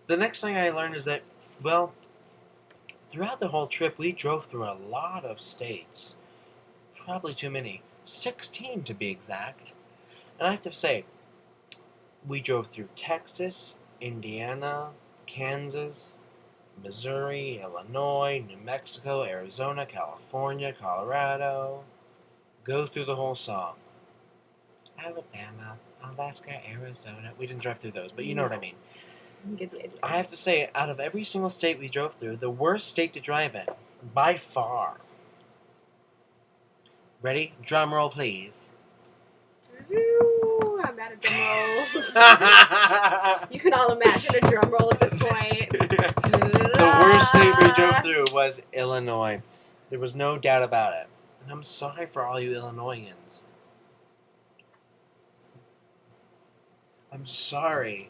The next thing I learned is that, well, throughout the whole trip, we drove through a lot of states. Probably too many. 16 to be exact. And I have to say, we drove through Texas, Indiana, Kansas, Missouri, Illinois, New Mexico, Arizona, California, Colorado. Go through the whole song. Alabama, Alaska, Arizona. We didn't drive through those, but you know what I mean. You get the idea. I have to say, out of every single state we drove through, the worst state to drive in, by far. Ready? Drum roll, please. I'm out of drum rolls. You can all imagine a drum roll at this point. The worst state we drove through was Illinois. There was no doubt about it. And I'm sorry for all you Illinoisans. I'm sorry.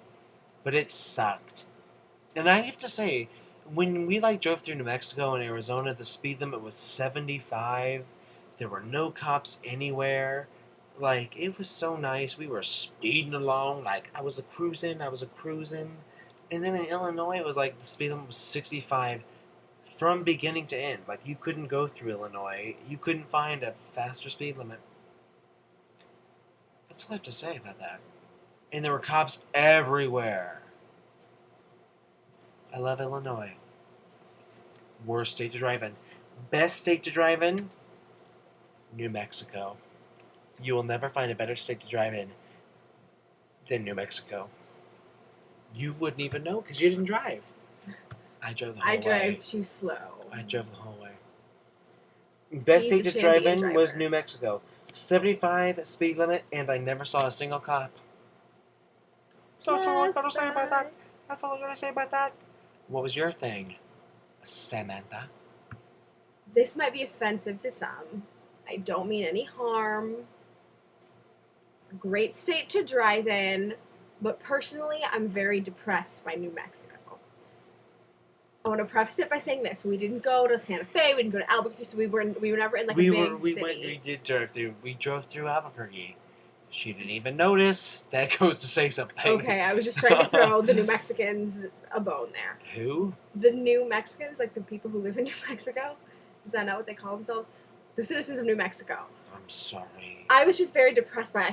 But it sucked. And I have to say, when we drove through New Mexico and Arizona, the speed limit was 75. There were no cops anywhere. It was so nice. We were speeding along. I was a cruising. And then in Illinois, it was the speed limit was 65 from beginning to end. You couldn't go through Illinois. You couldn't find a faster speed limit. That's all I have to say about that. And there were cops everywhere. I love Illinois. Worst state to drive in. Best state to drive in? New Mexico. You will never find a better state to drive in than New Mexico. You wouldn't even know because you didn't drive. I drove the whole way. I drive too slow. I drove the whole way. Best state to drive in was New Mexico. 75 speed limit, and I never saw a single cop. That's all I'm gonna say about that. That's all I'm gonna say about that. What was your thing, Samantha? This might be offensive to some. I don't mean any harm. Great state to drive in, but personally, I'm very depressed by New Mexico. I want to preface it by saying this: we didn't go to Santa Fe, we didn't go to Albuquerque, so we were never in a big city. We did drive through. We drove through Albuquerque. She didn't even notice. That goes to say something. Okay, I was just trying to throw the New Mexicans a bone there. Who? The New Mexicans, the people who live in New Mexico. Is that not what they call themselves? The citizens of New Mexico. I'm sorry. I was just very depressed by it.